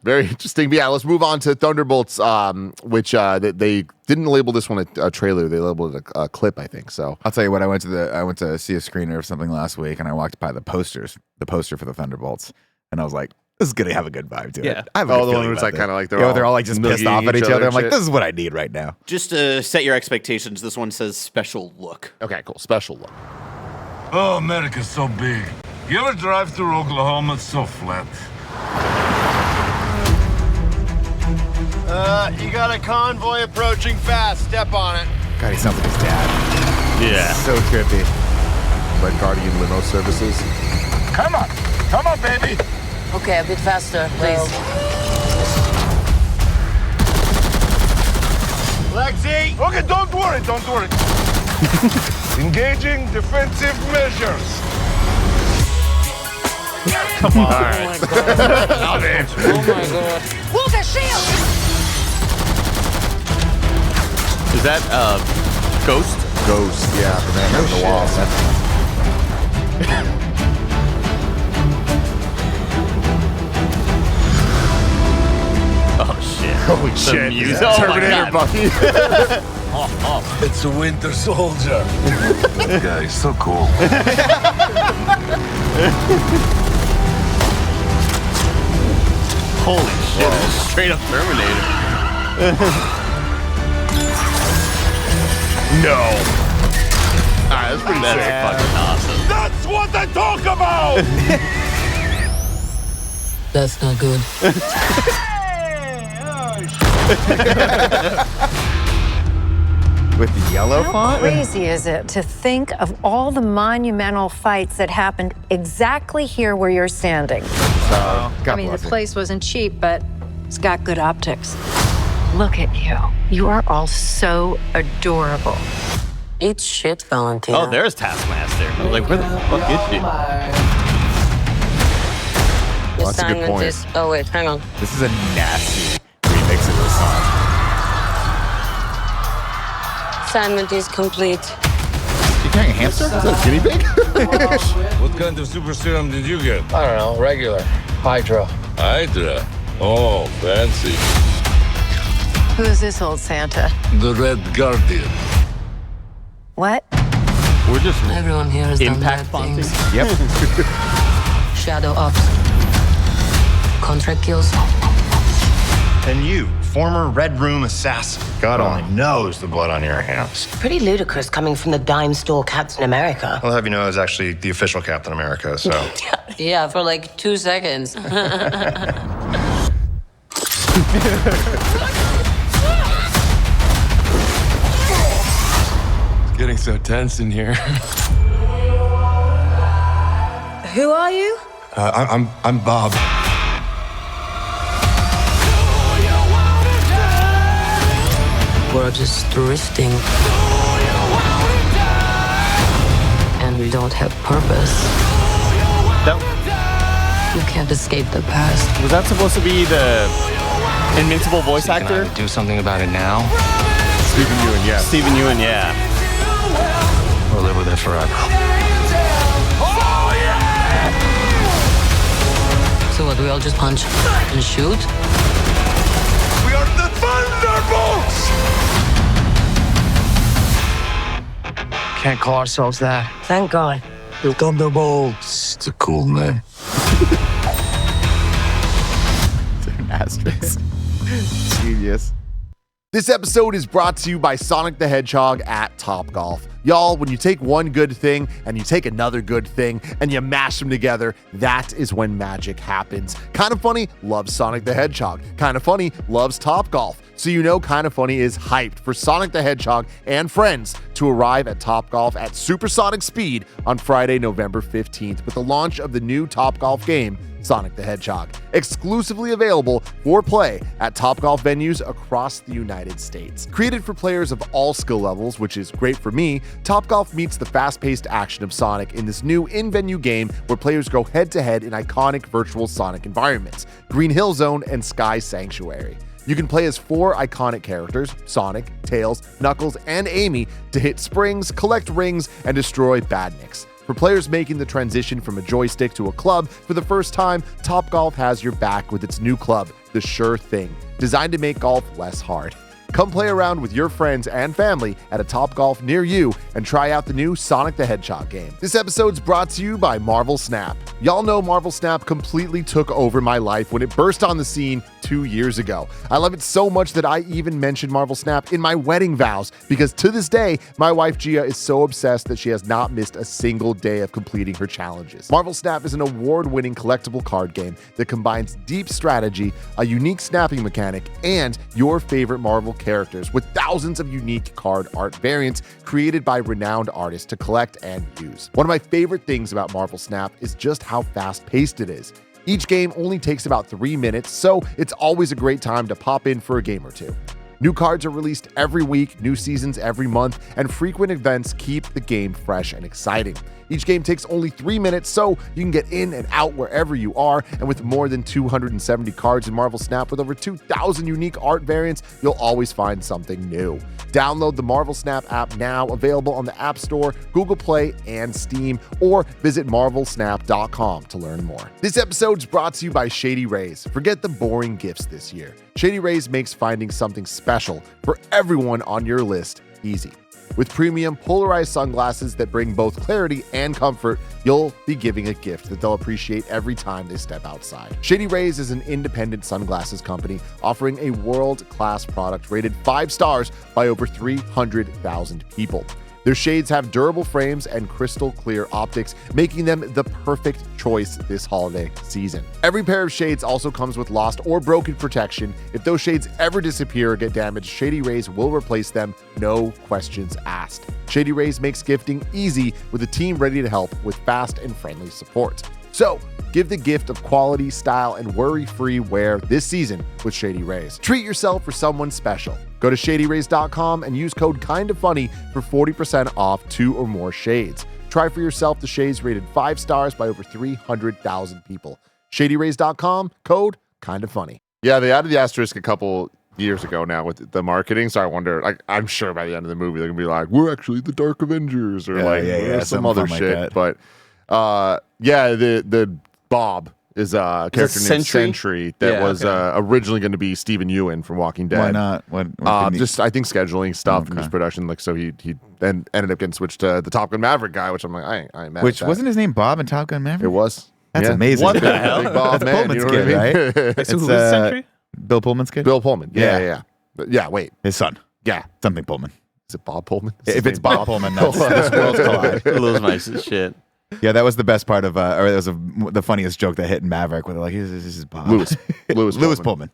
Very interesting. But yeah, let's move on to Thunderbolts, which they didn't label this one a trailer. They labeled it a clip, I think. So I'll tell you what. I went to see a screener of something last week, and I walked by the poster for the Thunderbolts, and I was like, "This is gonna have a good vibe to it." I have a good the one feeling was about like kind of like they're all like just pissed off at each other. I'm like, shit. this is what I need right now. Just to set your expectations, this one says special look. Okay, cool. Special look. Oh, America's so big. You ever drive through Oklahoma? It's so flat. You got a convoy approaching fast. Step on it. God, he sounds like his dad. Yeah. So trippy. Red Guardian limo services. Come on, baby. Okay, a bit faster, please. Lexi! Okay, don't worry. Engaging defensive measures. Come on. Oh my god. Love it. Oh my god. Walker, shield! Is that Ghost? Ghost, yeah, the man on the wall. Oh shit! Holy shit! Music. Yeah. Oh my Terminator God. Bucky. It's a Winter Soldier. That guy is so cool. Holy shit! This is straight up Terminator. No. All right, that's pretty That's fucking awesome. That's what I talk about. That's not good. With the yellow How font? crazy is it to think of all the monumental fights that happened exactly here where you're standing? God I mean, the bless it. place wasn't cheap, but it's got good optics. Look at you. You are all so adorable. Eat shit, Valentina. Oh, there's Taskmaster. I was like, where the fuck is she? The that's a good sign point. This, oh, wait, hang on. This is a nasty remix of this song. Assignment is complete. You carrying a hamster? Is that a guinea pig? What kind of super serum did you get? I don't know, regular. Hydra. Hydra. Oh, fancy. Who is this old Santa? The Red Guardian. What? We're just Everyone here has done impact bad bombing. things. Yep. Shadow ops. Contract kills. And you, former Red Room assassin. God only knows the blood on your hands. Pretty ludicrous coming from the dime store Captain America. I'll have you know I was actually the official Captain America, so. Yeah, for like 2 seconds. It's getting so tense in here. Who are you? I'm Bob. We're just drifting. And we don't have purpose. You can't escape the past. Was that supposed to be the Invincible voice actor? Do something about it now, Stephen Ewan, yes. Stephen Ewan, yeah. or live with it forever. So what, we all just punch and shoot? We are the Thunderbolts. Can't call ourselves that. Thank God. The Thunderbolts. It's a cool name. Asterisk. Genius. This episode is brought to you by Sonic the Hedgehog at Topgolf. Y'all, when you take one good thing and you take another good thing and you mash them together, that is when magic happens. Kinda Funny loves Sonic the Hedgehog. Kinda Funny loves Topgolf. So you know Kinda Funny is hyped for Sonic the Hedgehog and friends to arrive at Topgolf at supersonic speed on Friday, November 15th with the launch of the new Topgolf game, Sonic the Hedgehog, exclusively available for play at Topgolf venues across the United States. Created for players of all skill levels, which is great for me, Topgolf meets the fast-paced action of Sonic in this new in-venue game where players go head-to-head in iconic virtual Sonic environments, Green Hill Zone and Sky Sanctuary. You can play as 4 iconic characters, Sonic, Tails, Knuckles, and Amy, to hit springs, collect rings, and destroy badniks. For players making the transition from a joystick to a club for the first time, Topgolf has your back with its new club, the Sure Thing, designed to make golf less hard. Come play around with your friends and family at a Topgolf near you and try out the new Sonic the Hedgehog game. This episode's brought to you by Marvel Snap. Y'all know Marvel Snap completely took over my life when it burst on the scene 2 years ago. I love it so much that I even mentioned Marvel Snap in my wedding vows because to this day, my wife Gia is so obsessed that she has not missed a single day of completing her challenges. Marvel Snap is an award-winning collectible card game that combines deep strategy, a unique snapping mechanic, and your favorite Marvel characters with thousands of unique card art variants created by renowned artists to collect and use. One of my favorite things about Marvel Snap is just how fast-paced it is. Each game only takes about 3 minutes, so it's always a great time to pop in for a game or two. New cards are released every week, new seasons every month, and frequent events keep the game fresh and exciting. Each game takes only 3 minutes, so you can get in and out wherever you are, and with more than 270 cards in Marvel Snap with over 2,000 unique art variants, you'll always find something new. Download the Marvel Snap app now, available on the App Store, Google Play, and Steam, or visit marvelsnap.com to learn more. This episode's brought to you by Shady Rays. Forget the boring gifts this year. Shady Rays makes finding something special for everyone on your list easy. With premium polarized sunglasses that bring both clarity and comfort, you'll be giving a gift that they'll appreciate every time they step outside. Shady Rays is an independent sunglasses company offering a world-class product rated 5 stars by over 300,000 people. Their shades have durable frames and crystal clear optics, making them the perfect choice this holiday season. Every pair of shades also comes with lost or broken protection. If those shades ever disappear or get damaged, Shady Rays will replace them, no questions asked. Shady Rays makes gifting easy with a team ready to help with fast and friendly support. So, give the gift of quality, style, and worry-free wear this season with Shady Rays. Treat yourself for someone special. Go to shadyrays.com and use code KINDAFUNNY for 40% off 2 or more shades. Try for yourself the shades rated 5 stars by over 300,000 people. Shadyrays.com, code KINDAFUNNY. Yeah, they added the asterisk a couple years ago now with the marketing, so I wonder, like, I'm sure by the end of the movie they're gonna be like, we're actually the Dark Avengers, or some other shit. But the Bob is a character named Sentry that was originally going to be Stephen Ewan from Walking Dead. Why not? I think scheduling stuff and just production, like, so he then ended up getting switched to the Top Gun Maverick guy, which I'm like, I ain't mad Which at that. Wasn't his name Bob in Top Gun Maverick? It was. That's amazing. What the hell? Big Bob, That's man. Pullman's You know what kid, I mean? right? So who is Sentry? Bill Pullman's kid? Bill Pullman. Yeah. Yeah, wait. His son. Yeah. Something Pullman. Is it Bob Pullman? If it's Bob Pullman, that's this world's collide. Lose my shit. Yeah, that was the best part of, or it was the funniest joke that hit in Maverick, where they're like, this is Bob. Lewis Pullman.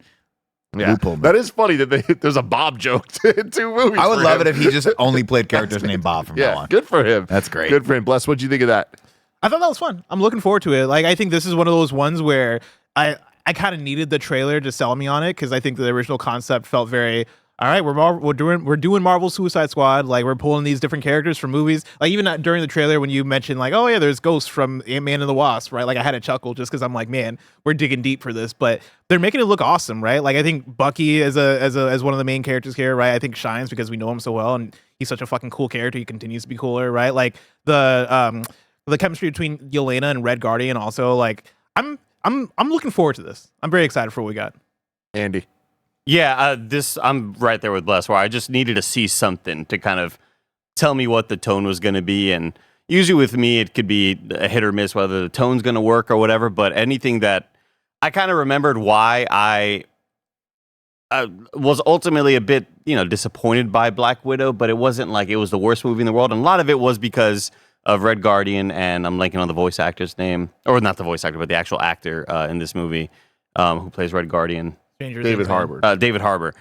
Yeah, Lou Pullman. That is funny that there's a Bob joke in 2 movies. I would love it if he just only played characters named Bob from now on. Good for him. That's great. Good for him. Bless, what'd you think of that? I thought that was fun. I'm looking forward to it. Like, I think this is one of those ones where I kind of needed the trailer to sell me on it, because I think the original concept felt very, all right, we're doing Marvel Suicide Squad. Like, we're pulling these different characters from movies. Like, even during the trailer when you mentioned, like, oh yeah, there's Ghost from Ant-Man and the Wasp, right? Like, I had a chuckle just because I'm like, man, we're digging deep for this. But they're making it look awesome, right? Like, I think Bucky as one of the main characters here, right? I think shines because we know him so well, and he's such a fucking cool character. He continues to be cooler, right? Like the chemistry between Yelena and Red Guardian also. Like, I'm looking forward to this. I'm very excited for what we got. Andy. Yeah, I'm right there with Bless, where I just needed to see something to kind of tell me what the tone was going to be. And usually with me, it could be a hit or miss, whether the tone's going to work or whatever. But anything that I kind of remembered why I was ultimately a bit, disappointed by Black Widow, but it wasn't like it was the worst movie in the world. And a lot of it was because of Red Guardian, and I'm blanking on the voice actor's name, or not the voice actor, but the actual actor in this movie who plays Red Guardian. David Harbour. David Harbour.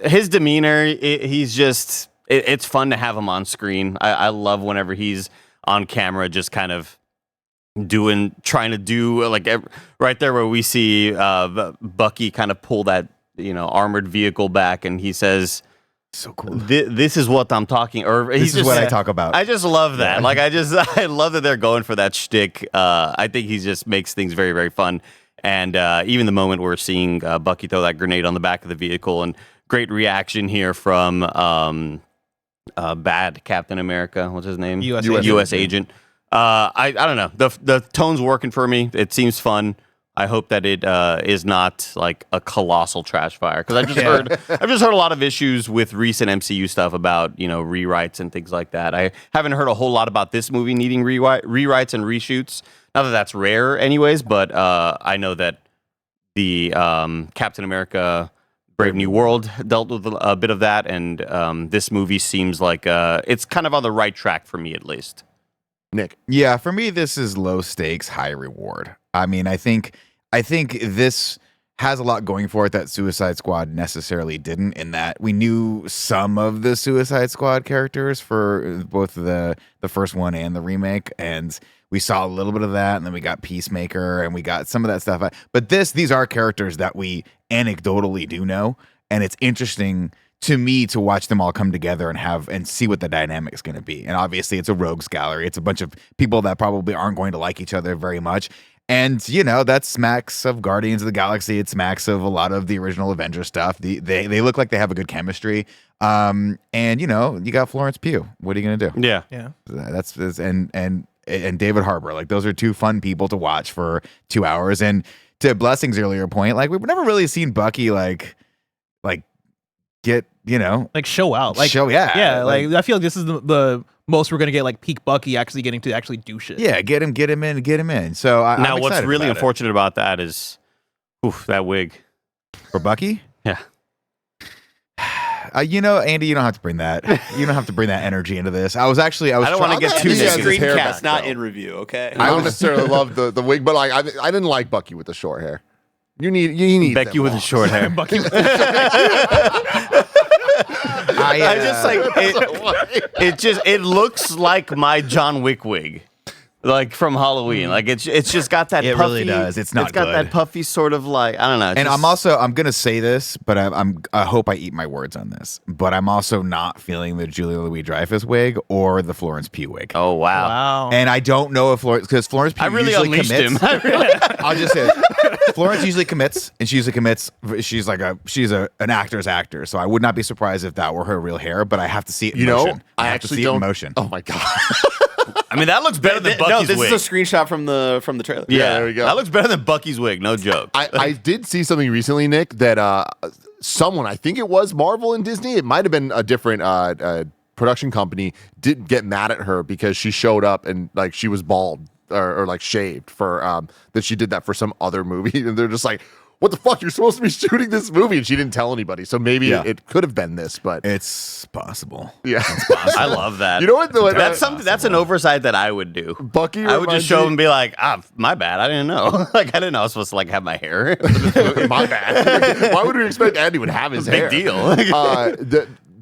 His demeanor, he's just, it's fun to have him on screen. I love whenever he's on camera, just kind of trying to do, like, right there where we see Bucky kind of pull that, armored vehicle back, and he says, so cool. This is what I'm talking, or this is what I talk about. I just love that. Like, I love that they're going for that shtick. I think he just makes things very, very fun. And even the moment we're seeing Bucky throw that grenade on the back of the vehicle, and great reaction here from bad Captain America. What's his name? US agent. I don't know. The tone's working for me. It seems fun. I hope that it is not like a colossal trash fire, because I've just heard a lot of issues with recent MCU stuff about rewrites and things like that. I haven't heard a whole lot about this movie needing rewrites and reshoots. Not that that's rare, anyways, but I know that the Captain America Brave New World dealt with a bit of that, and this movie seems like it's kind of on the right track for me, at least. Nick. Yeah, for me, this is low stakes, high reward. I mean, I think this has a lot going for it that Suicide Squad necessarily didn't, in that we knew some of the Suicide Squad characters for both the first one and the remake, and we saw a little bit of that, and then we got Peacemaker, and we got some of that stuff. But these are characters that we anecdotally do know, and it's interesting to me to watch them all come together and see what the dynamic is going to be. And obviously, it's a rogues gallery. It's a bunch of people that probably aren't going to like each other very much. And, that smacks of Guardians of the Galaxy. It smacks of a lot of the original Avengers stuff. They look like they have a good chemistry. And, you got Florence Pugh. What are you going to do? Yeah. And David Harbour. Like, those are two fun people to watch for 2 hours. And to Blessing's earlier point, like, we've never really seen Bucky, like get, show out. Like, yeah. Like, I feel like this is the most we're gonna get, like, peak Bucky actually getting to actually do shit. Yeah, get him in. So now, I'm what's really about unfortunate about that is, that wig for Bucky. Yeah. Andy, you don't have to bring that. You don't have to bring that energy into this. I don't want to get too screencast, not in review. Okay. I don't necessarily love the wig, but like I didn't like Bucky with the short hair. You need Becky with the short hair. Bucky with the short hair. I just like it looks like my John Wick wig, like from Halloween. Like it's just got that. It puffy, really does. It's not. It's got good. that puffy sort of, like, I don't know. And I'm gonna say this, but I hope I eat my words on this. But I'm also not feeling the Julia Louis-Dreyfus wig or the Florence Pugh wig. Oh wow! And I don't know if Florence Pugh I really usually unleashed commits. him. I'll just say it. Florence usually commits, and she usually commits. She's an actor's actor, so I would not be surprised if that were her real hair. But I have to see it in motion. I have to see it in motion. Oh my god! I mean, that looks better than Bucky's wig. No, this is a screenshot from the trailer. Yeah, there we go. That looks better than Bucky's wig. No joke. I did see something recently, Nick, that someone, I think it was Marvel and Disney, it might have been a different production company, didn't get mad at her because she showed up and like she was bald or like shaved for that she did that for some other movie, and they're just like, what the fuck? You're supposed to be shooting this movie, and she didn't tell anybody. So maybe it could have been this, but it's possible. Yeah, it's possible. I love that. You know what? That's something. That's an oversight that I would do. Bucky, I would just show him and be like, my bad. I didn't know. Like, I didn't know I was supposed to like have my hair. My bad. Why would we expect Andy would have his hair? Big deal.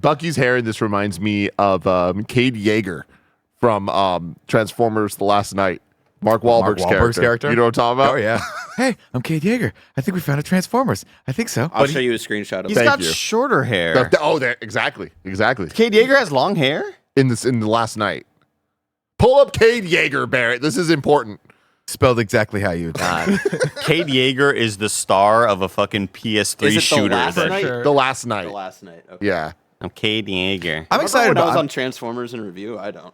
Bucky's hair in this reminds me of Cade Yeager from Transformers: The Last Night. Mark Wahlberg's character. You know what I'm talking about? Oh yeah. Hey, I'm Cade Yeager. I think we found a Transformers. I think so. I'll show you a screenshot of it. He's got shorter hair. There, exactly. Cade Yeager has long hair in The Last Night. Pull up Cade Yeager, Barrett. This is important. Spelled exactly how you. Cade Yeager is the star of a fucking PS3 shooter. The Last Night. The Last Night. Okay. Yeah. I'm Cade Yeager. I'm excited when about. I was on Transformers in review. I don't.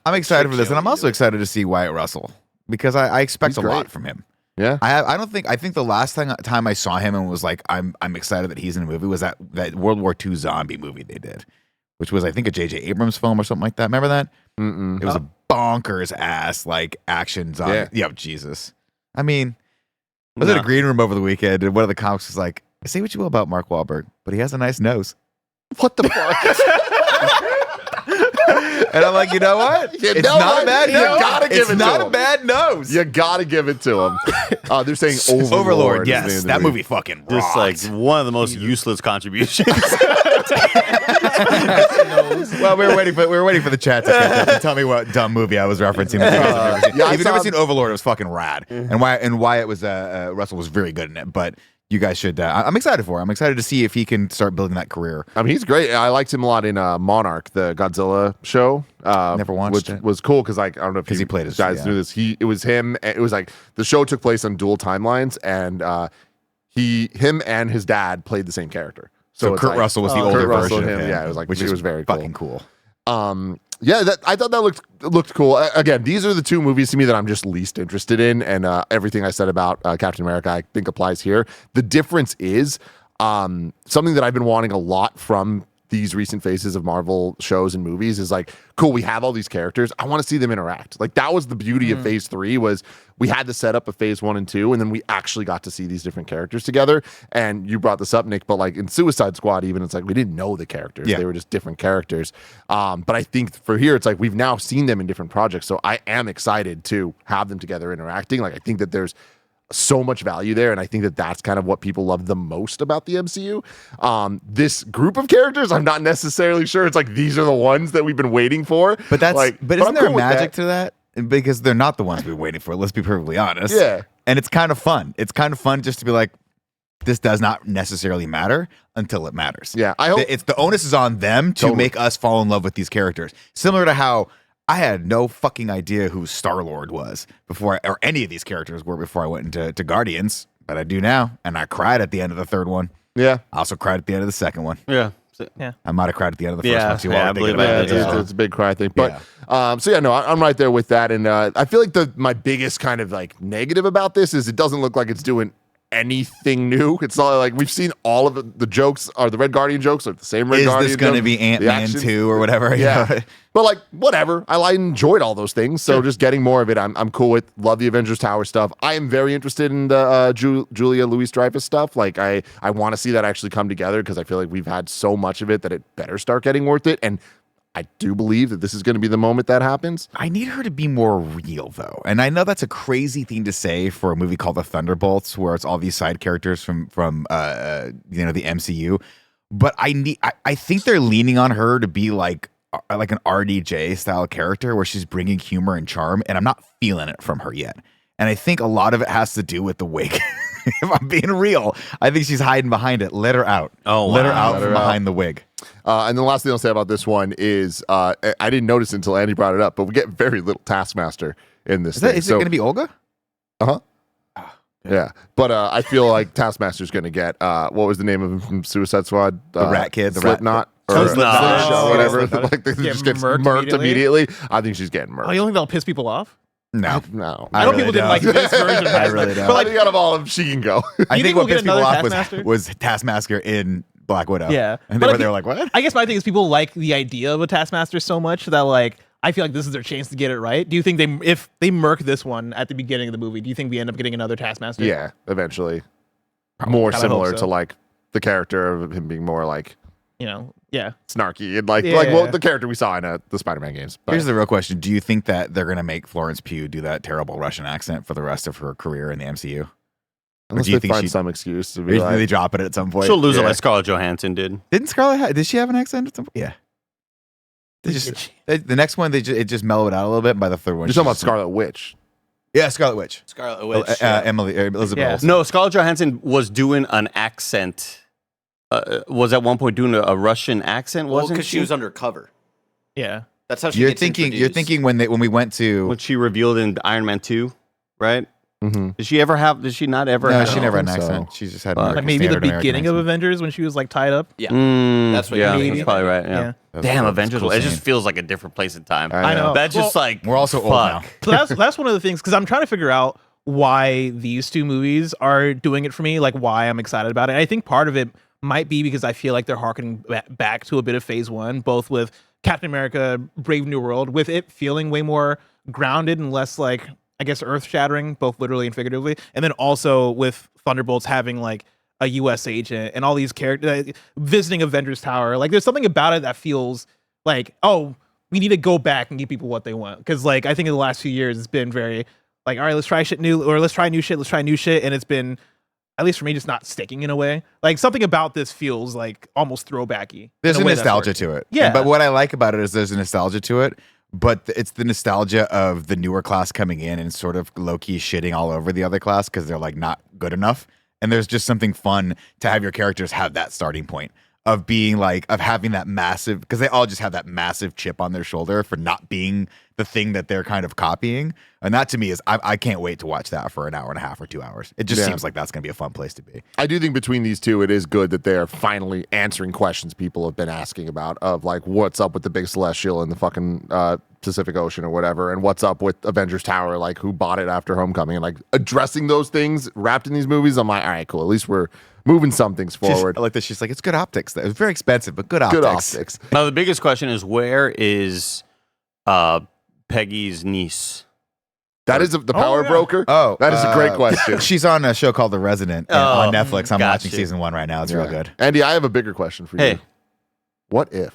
I'm excited for this, and I'm also excited to see Wyatt Russell because I expect a lot from him. Yeah, I think the last time I saw him and was like, I'm excited that he's in a movie was that World War II zombie movie they did, which was I think a J.J. Abrams film or something like that. Remember that? It was a bonkers ass like action zombie. Yeah, Jesus. I mean, I was in a green room over the weekend, and one of the comics was like, say what you will about Mark Wahlberg, but he has a nice nose. What the fuck? And I'm like, you know what? It's not a bad nose. You gotta give it to him. It's not a bad nose. You gotta give it to him. They're saying Overlord. Yes, that movie fucking rocks. Just like one of the most useless contributions. Well, we were waiting for the chat to catch up and tell me what dumb movie I was referencing. If you've never seen Overlord, it was fucking rad. And Wyatt was Russell was very good in it, but. You guys should. I'm excited for him. I'm excited to see if he can start building that career. I mean, he's great. I liked him a lot in Monarch, the Godzilla show. Never watched which it. was cool because like I don't know if he played his guys knew this. It was him. It was like the show took place on dual timelines, and him and his dad played the same character. So it's Kurt like- Russell was the Kurt older Russell, version of him. Yeah, it was like which it is was very cool. fucking cool. Yeah, I thought that looked cool. Again, these are the two movies to me that I'm just least interested in, and everything I said about Captain America I think applies here. The difference is something that I've been wanting a lot from these recent phases of Marvel shows and movies is like, cool, we have all these characters. I want to see them interact. Like that was the beauty of phase 3 was we had the setup of phase 1 and 2, and then we actually got to see these different characters together. And you brought this up, Nick, but like in Suicide Squad, even it's like we didn't know the characters. Yeah. They were just different characters. But I think for here, it's like we've now seen them in different projects. So I am excited to have them together interacting. Like I think that there's so much value there, and I think that that's kind of what people love the most about the MCU. This group of characters, I'm not necessarily sure. It's like these are the ones that we've been waiting for. But that's like, but isn't I'm there cool with magic that. to that? Because they're not the ones we've been waiting for. Let's be perfectly honest. Yeah. And it's kind of fun. It's kind of fun just to be like, this does not necessarily matter until it matters. Yeah, I hope It's the onus is on them to make us fall in love with these characters. Similar to how I had no fucking idea who Star-Lord was or any of these characters were before I went into Guardians, but I do now, and I cried at the end of the third one. Yeah. I also cried at the end of the second one. Yeah. I might have cried at the end of the first Yeah, one too. yeah, while I I'm thinking believe about I it did as as well. it's a big cry thing. But so yeah, no, I'm right there with that. And I feel like my biggest kind of like negative about this is it doesn't look like it's doing anything new. It's not like we've seen all of the jokes are the Red Guardian jokes are the same Red Is Guardian. this going to jokes, be the Ant-Man action. 2 or whatever? You Yeah. know? But like whatever. I enjoyed all those things. So just getting more of it, I'm cool with. Love the Avengers Tower stuff. I am very interested in the Julia Louis-Dreyfus stuff. Like I want to see that actually come together because I feel like we've had so much of it that it better start getting worth it. And I do believe that this is going to be the moment that happens. I need her to be more real, though. And I know that's a crazy thing to say for a movie called The Thunderbolts, where it's all these side characters from the MCU. But I think they're leaning on her to be like an RDJ style character where she's bringing humor and charm, and I'm not feeling it from her yet. And I think a lot of it has to do with the wig. If I'm being real, I think she's hiding behind it. Let her out. Oh, let her wow. out Let from her out. behind the wig. And the last thing I'll say about this one is I didn't notice until Andy brought it up, but we get very little Taskmaster in this thing. Is it going to be Olga? Uh-huh. Yeah. But I feel like Taskmaster's going to get, what was the name of him from Suicide Squad? The Rat Kid. Slipknot. Slipknot. Or whatever. Slipknot. Like they Get just gets murked murked immediately. I think she's getting Oh, murked. you don't think that'll piss people off? No. No. I know really people didn't don't. like this version. I really don't. But like, out of all of them, she can go. I You think think what we'll get pissed people another off Taskmaster? was Taskmaster in Black Widow. Yeah. And But they were like, what? I guess my thing is people like the idea of a Taskmaster so much that like I feel like this is their chance to get it right. Do you think if they murk this one at the beginning of the movie, do you think we end up getting another Taskmaster? Yeah, eventually. More Kinda similar hope so. to like the character of him being more like You know, yeah. snarky and like Yeah. the character we saw in the Spider-Man games. But Here's the real question. Do you think that they're going to make Florence Pugh do that terrible Russian accent for the rest of her career in the MCU? unless do you they think find she- some excuse to Or be do you think like, they drop it at some point? She'll lose it Yeah. like Scarlett Johansson did. Didn't Scarlett did she have an accent at some point? Yeah. The next one, it just mellowed out a little bit. And by the third one, you're talking about Scarlet Witch. Yeah, Scarlet Witch. Scarlet Witch. Elizabeth Yeah. Olsen. No, Scarlett Johansson was doing an accent. Was at one point doing a Russian accent, Well, wasn't because she was undercover. Yeah. That's how she You're gets thinking introduced. when we went to when she revealed in Iron Man 2, right? Mm-hmm. Did she not ever no, have she never had an think so. accent. She just had Fuck. an Like maybe the standard American beginning of accent. Avengers when she was like tied up. Yeah. That's what yeah, you're that's thinking. probably right. Yeah. Yeah. Damn, That's Avengers. cool It just scene. feels like a different place and time. I know. That's just Well, like We're also old now. fuck. So that's one of the things because I'm trying to figure out why these two movies are doing it for me, like why I'm excited about it. And I think part of it might be because I feel like they're harkening back to a bit of Phase 1, both with Captain America: Brave New World, with it feeling way more grounded and less like I guess earth-shattering, both literally and figuratively, and then also with Thunderbolts having like a U.S. agent and all these characters visiting Avengers Tower. Like there's something about it that feels like, oh, we need to go back and give people what they want. Because like I think in the last few years it's been very like, all right, let's try shit new, or let's try new shit, and it's been, at least for me, just not sticking in a way. Like something about this feels like almost throwbacky. There's in a way that's nostalgia working. to it. Yeah. But what I like about it is there's a nostalgia to it, but it's the nostalgia of the newer class coming in and sort of low-key shitting all over the other class because they're like not good enough. And there's just something fun to have your characters have that starting point of being like, of having that massive, because they all just have that massive chip on their shoulder for not being the thing that they're kind of copying. And that to me is, I can't wait to watch that for an hour and a half or 2 hours. It just seems like that's going to be a fun place to be. I do think between these two, it is good that they're finally answering questions people have been asking about of like, what's up with the big celestial in the fucking Pacific Ocean or whatever, and what's up with Avengers Tower, like who bought it after Homecoming, and like addressing those things wrapped in these movies. I'm like, all right, cool. At least we're moving some things forward. I like that. She's like, it's good optics. It's very expensive, but good optics. Good optics. Now the biggest question is, where is Peggy's niece? That is the power broker. Oh, that is a great question. She's on a show called The Resident on Netflix. I'm watching gotcha. season 1 right now. It's real good. Andy, I have a bigger question for you. Hey. What if?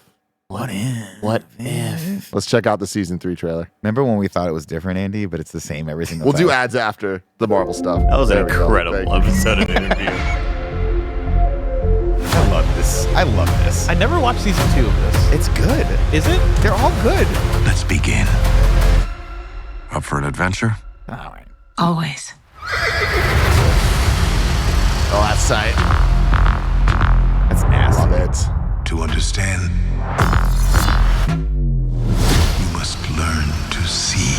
What if? What if? Let's check out the season 3 trailer. Remember when we thought it was different, Andy? But it's the same every single We'll time. do ads after the Marvel stuff. That was There an we go. incredible Thank you. episode of interview. I love this. I love this. I never watched season 2 of this. It's good. Is it? They're all good. Let's begin. Up for an adventure? All right. Always. Oh, that's tight. That's nasty. Love it. To understand, you must learn to see.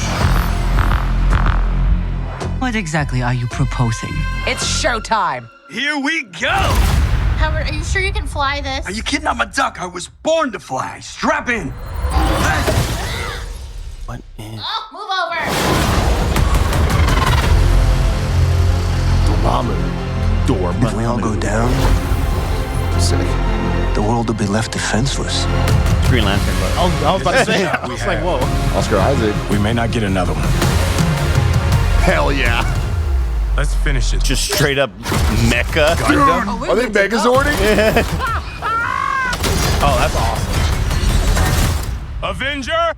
What exactly are you proposing? It's showtime. Here we go! Howard, are you sure you can fly this? Are you kidding? I'm a duck. I was born to fly. Strap in. What if? Oh, move over. If we all go down, the world will be left defenseless. Green Lantern. I was about to say, I was like, whoa. Oscar Isaac. We may not get another one. Hell yeah. Let's finish it. Just straight up mecha. Are they Megazording? Oh, that's awesome. Avenger,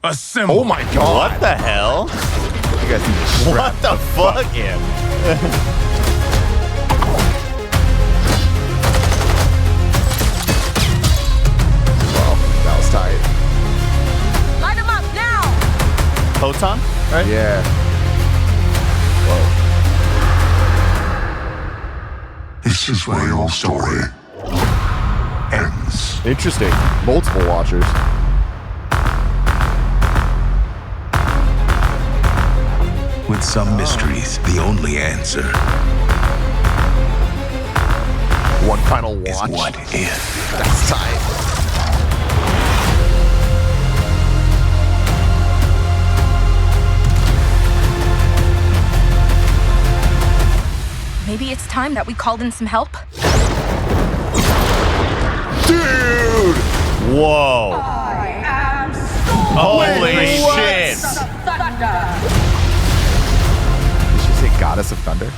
assemble. Oh my god. What the hell? You guys need to strap. What the fuck? Yeah. That was tight. Light him up now. Photon? Right? Yeah. This is where your story ends. Interesting. Multiple watchers. With some mysteries, the only answer One final is watch. what if. That's tight. Maybe it's time that we called in some help. Dude! Whoa. Holy shit. Did she say Goddess of Thunder?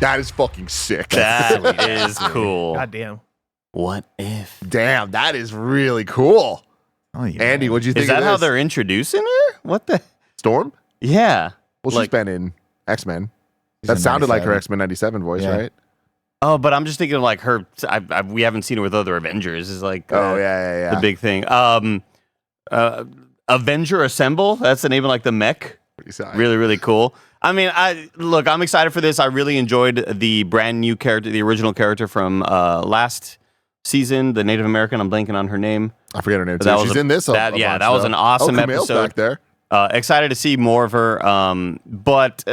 That is fucking sick. That is cool. God damn. What if? Damn, that is really cool. Oh, yeah. Andy, what'd you think Is that of how this? they're introducing her? What the? Storm? Yeah. Well, she's been in X-Men. She's That in sounded like her 97. X-Men 97 voice, Yeah. right? Oh, but I'm just thinking of like her. We haven't seen her with other Avengers. Is like Yeah. the big thing. Avenger Assemble. That's the name of like the mech. Pretty sick. Really, really cool. I mean, I'm excited for this. I really enjoyed the brand new character, the original character from last season, the Native American. I'm blanking on her name. I forget her name, But too. that She's was a- in this. that was an awesome Kumail's episode. back there. Excited to see more of her. But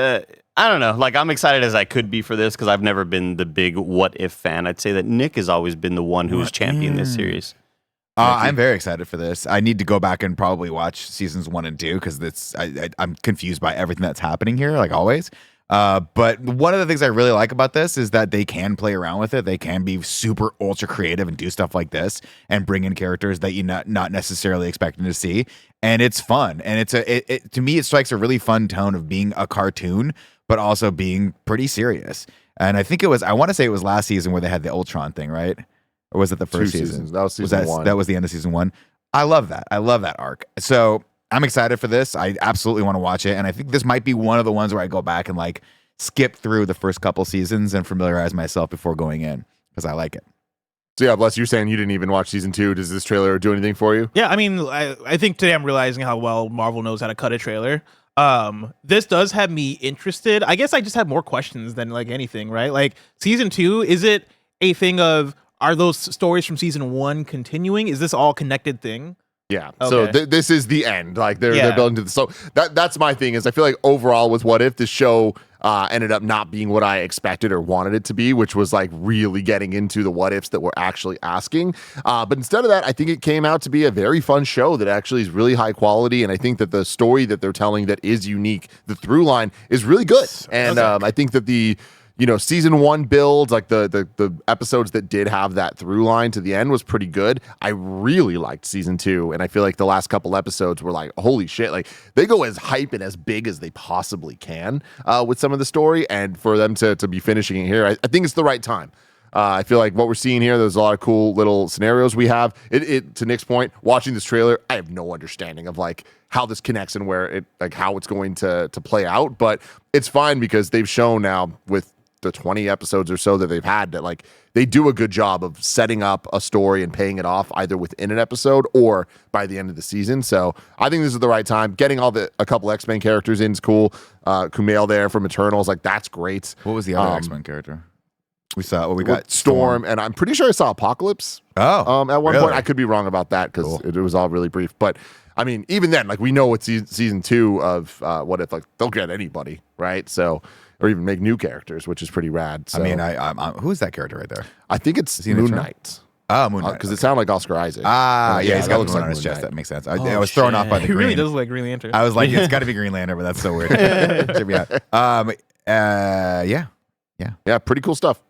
I don't know. Like, I'm excited as I could be for this because I've never been the big What If fan. I'd say that Nick has always been the one who's championed this series. I'm very excited for this. I need to go back and probably watch seasons 1 and 2 because I'm confused by everything that's happening here, like always. But one of the things I really like about this is that they can play around with it. They can be super ultra creative and do stuff like this and bring in characters that you're not necessarily expecting to see. And it's fun. And it's to me, it strikes a really fun tone of being a cartoon, but also being pretty serious. And I think I want to say it was last season where they had the Ultron thing, right? Or was it the first season? Seasons. That was season 1. That was the end of season 1. I love that. I love that arc. So I'm excited for this. I absolutely want to watch it. And I think this might be one of the ones where I go back and like skip through the first couple seasons and familiarize myself before going in because I like it. So yeah, Bless, you're saying you didn't even watch season 2. Does this trailer do anything for you? Yeah, I mean, I think today I'm realizing how well Marvel knows how to cut a trailer. This does have me interested. I guess I just have more questions than like anything, right? Like season 2, is it a thing of are those stories from season 1 continuing? Is this all connected thing? Yeah. Okay. So this is the end. Like they're Yeah. building to the. So that's my thing is I feel like overall with What If, the show ended up not being what I expected or wanted it to be, which was like really getting into the what ifs that we're actually asking. But instead of that, I think it came out to be a very fun show that actually is really high quality. And I think that the story that they're telling that is unique, the through line is really good. And I think that the season 1 builds, like the episodes that did have that through line to the end was pretty good. I really liked season 2, and I feel like the last couple episodes were like, holy shit, like they go as hype and as big as they possibly can with some of the story, and for them to be finishing it here, I think it's the right time. I feel like what we're seeing here, there's a lot of cool little scenarios we have. It to Nick's point, watching this trailer, I have no understanding of like how this connects and where it like how it's going to play out, but it's fine because they've shown now with the 20 episodes or so that they've had that like they do a good job of setting up a story and paying it off either within an episode or by the end of the season. So I think this is the right time. Getting a couple X-Men characters in is cool. Kumail there from Eternals, like that's great. What was the other X-Men character? We got Storm, and I'm pretty sure I saw Apocalypse. At one point. I could be wrong about that because it was all really brief. But I mean, even then, like we know with season 2 of What If, like they'll get anybody, right? So. Or even make new characters, which is pretty rad. So. I mean, I'm who is that character right there? I think it's Moon Knight. Oh, Moon Knight. Because it sounded like Oscar Isaac. Yeah, he's got looks Moon like on his Moon chest. Knight. That makes sense. I was thrown off by the He green. really does look like Green Lantern. I was like, it's got to be Green Lantern, but that's so weird. Yeah, Yeah, pretty cool stuff.